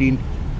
3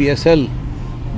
PSL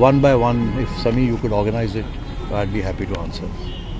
1 by 1 if Sami you could organize it, I'd be happy to answer।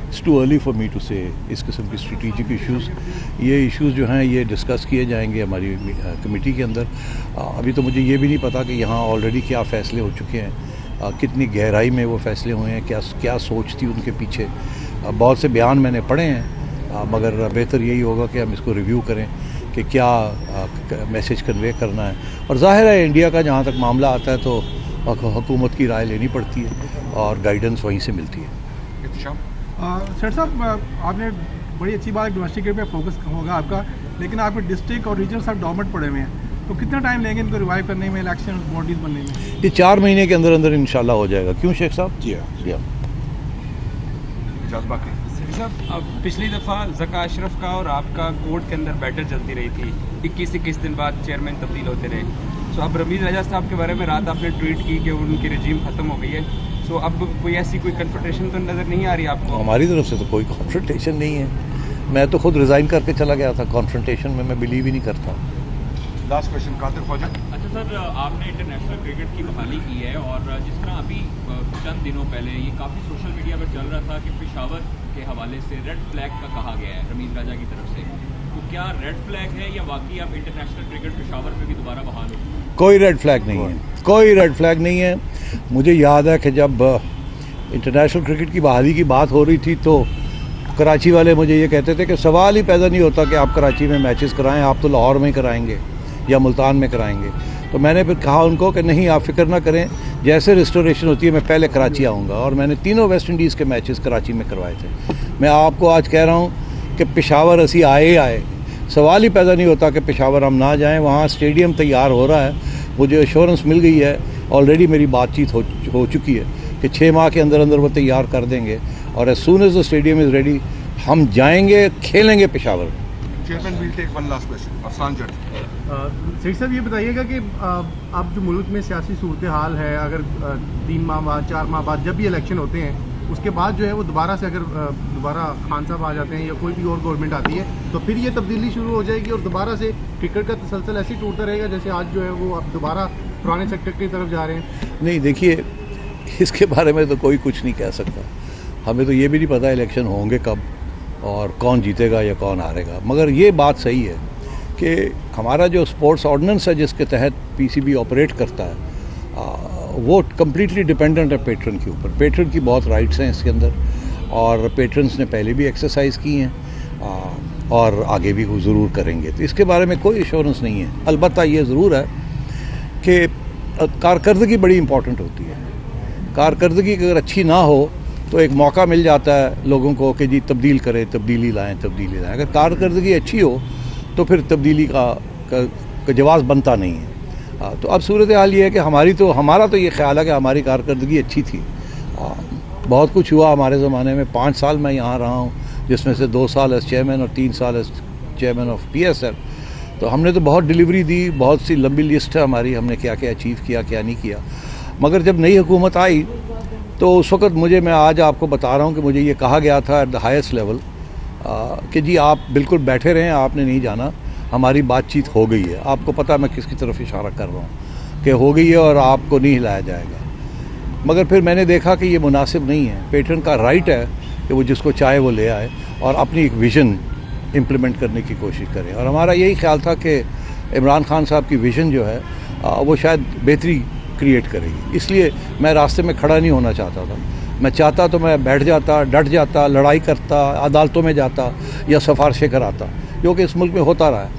It's too early for me to say اس قسم کی strategic issues, یہ issues جو ہیں یہ discuss کیے جائیں گے ہماری کمیٹی کے اندر. ابھی تو مجھے یہ بھی نہیں پتا کہ یہاں آلریڈی کیا فیصلے ہو چکے ہیں، کتنی گہرائی میں وہ فیصلے ہوئے ہیں، کیا سوچ تھی ان کے پیچھے. بہت سے بیان میں نے پڑھے ہیں، مگر بہتر یہی ہوگا کہ ہم اس کو ریویو کریں کہ کیا میسج کنوے کرنا ہے. اور ظاہر ہے انڈیا کا جہاں تک معاملہ آتا ہے تو حکومت کی رائے لینی پڑتی ہے اور گائیڈنس وہیں سے ملتی ہے. سر صاحب، آپ نے بڑی اچھی بات ڈومیسٹک کرکٹ پہ فوکس ہوگا آپ کا، لیکن آپ کے ڈسٹرکٹ اور ریجن سب ڈورمنٹ پڑے ہوئے ہیں، تو کتنا ٹائم لیں گے ان کو ریوائیو کرنے میں، الیکشن باڈیز بننے میں؟ یہ 4 مہینے کے اندر اندر انشاءاللہ ہو جائے گا. کیوں شیخ صاحب؟ جی ہاں. اجاز باقی صاحب، اب پچھلی دفعہ زکا اشرف کا اور آپ کا کورٹ کے اندر بیٹل چلتی رہی تھی، 21 دن بعد چیئرمین تبدیل ہوتے رہے. سو اب رمیز راجہ صاحب کے بارے میں رات آپ نے ٹویٹ کی کہ ان کی رجیم ختم ہو گئی ہے. سو اب کوئی ایسی کوئی کنفرنٹیشن تو نظر نہیں آ رہی آپ کو؟ ہماری طرف سے تو کوئی کانفرنٹیشن نہیں ہے. میں تو خود ریزائن کر کے چلا گیا تھا. کانفرنٹیشن میں بلیو ہی نہیں کرتا. لاسٹ کوشچن قادر خواجہ. اچھا سر، آپ نے انٹرنیشنل کرکٹ کی بحالی کی ہے، اور جس طرح ابھی چند دنوں پہلے یہ کافی سوشل میڈیا پر چل رہا تھا کہ پشاور کے حوالے سے ریڈ فلیگ کا کہا گیا ہے رمیز راجہ کی طرف سے، تو کیا ریڈ فلیگ ہے یا واقعی اب انٹرنیشنل کرکٹ پشاور میں بھی دوبارہ بحال ہو؟ کوئی ریڈ فلیگ نہیں ہے، کوئی ریڈ فلیگ نہیں ہے. مجھے یاد ہے کہ جب انٹرنیشنل کرکٹ کی بحالی کی بات ہو رہی تھی تو کراچی والے مجھے یہ کہتے تھے کہ سوال ہی پیدا نہیں ہوتا کہ آپ کراچی میں میچز کرائیں، آپ تو لاہور میں ہی کرائیں گے یا ملتان میں کرائیں گے. تو میں نے پھر کہا ان کو کہ نہیں، آپ فکر نہ کریں، جیسے ریسٹوریشن ہوتی ہے میں پہلے کراچی آؤں گا. اور میں نے تینوں ویسٹ انڈیز کے میچز کراچی میں کروائے تھے. میں آپ کو آج کہہ رہا ہوں کہ پشاور اسی آئے، سوال ہی پیدا نہیں ہوتا کہ پشاور ہم نہ جائیں. وہاں اسٹیڈیم تیار ہو رہا ہے، مجھے ایشورنس مل گئی ہے، آلریڈی میری بات چیت ہو چکی ہے کہ 6 ماہ کے اندر اندر وہ تیار کر دیں گے. اور as soon as the stadium is ready ہم جائیں گے، کھیلیں گے Peshawar. Chairman we'll take one last question. Afsan Jatt. Sethi صاحب، یہ بتائیے گا کہ اب جو ملک میں سیاسی صورتحال ہے، اگر 3 ماہ بعد 4 ماہ بعد جب بھی الیکشن ہوتے ہیں اس کے بعد جو ہے وہ دوبارہ سے اگر دوبارہ خان صاحب آ جاتے ہیں یا کوئی بھی اور گورنمنٹ آتی ہے تو پھر یہ تبدیلی شروع ہو جائے گی اور دوبارہ سے کرکٹ کا تسلسل ایسے ٹوٹتا رہے گا جیسے آج جو ہے وہ اب دوبارہ پرانے سیکٹر کی طرف جا رہے ہیں؟ نہیں، دیکھیے اس کے بارے میں تو کوئی کچھ نہیں کہہ سکتا. ہمیں تو یہ بھی نہیں پتہ الیکشن ہوں گے کب اور کون جیتے گا یا کون ہارے گا. مگر یہ بات صحیح ہے کہ ہمارا جو اسپورٹس آرڈیننس ہے جس کے تحت پی سی بی آپریٹ کرتا ہے وہ کمپلیٹلی ڈپینڈنٹ ہے پیٹرن کے اوپر. پیٹرن کی بہت رائٹس ہیں اس کے اندر، اور پیٹرنس نے پہلے بھی ایکسرسائز کی ہیں اور آگے بھی وہ ضرور کریں گے. تو اس کے بارے میں کوئی ایشورنس نہیں ہے. البتہ یہ ضرور ہے کہ کارکردگی بڑی امپورٹنٹ ہوتی ہے. کارکردگی اگر اچھی نہ ہو تو ایک موقع مل جاتا ہے لوگوں کو کہ جی تبدیل کریں، تبدیلی لائیں. اگر کارکردگی اچھی ہو تو پھر تبدیلی کا جواز بنتا نہیں ہے. تو اب صورتحال یہ ہے کہ ہمارا تو یہ خیال ہے کہ ہماری کارکردگی اچھی تھی. بہت کچھ ہوا ہمارے زمانے میں. 5 سال میں یہاں رہا ہوں، جس میں سے 2 سال ایز چیئرمین اور 3 سال as chairman of P S L. تو ہم نے تو بہت ڈلیوری دی، بہت سی لمبی لسٹ ہے ہماری، ہم نے کیا کیا اچیو کیا، کیا نہیں کیا. مگر جب نئی حکومت آئی تو اس وقت میں آج آپ کو بتا رہا ہوں کہ مجھے یہ کہا گیا تھا ایٹ دا ہائیسٹ لیول کہ جی آپ بالکل بیٹھے رہیں، آپ نے نہیں جانا، ہماری بات چیت ہو گئی ہے. آپ کو پتہ میں کس کی طرف اشارہ کر رہا ہوں کہ ہو گئی ہے اور آپ کو نہیں ہلایا جائے گا. مگر پھر میں نے دیکھا کہ یہ مناسب نہیں ہے. پیٹرن کا رائٹ ہے کہ وہ جس کو چاہے وہ لے آئے اور اپنی ایک ویژن امپلیمنٹ کرنے کی کوشش کرے. اور ہمارا یہی خیال تھا کہ عمران خان صاحب کی ویژن جو ہے وہ شاید بہتری کریٹ کرے گی. اس لیے میں راستے میں کھڑا نہیں ہونا چاہتا تھا. میں چاہتا تو میں بیٹھ جاتا، ڈٹ جاتا، لڑائی کرتا، عدالتوں میں جاتا یا سفارشیں کراتا، جو کہ اس ملک میں ہوتا رہا ہے.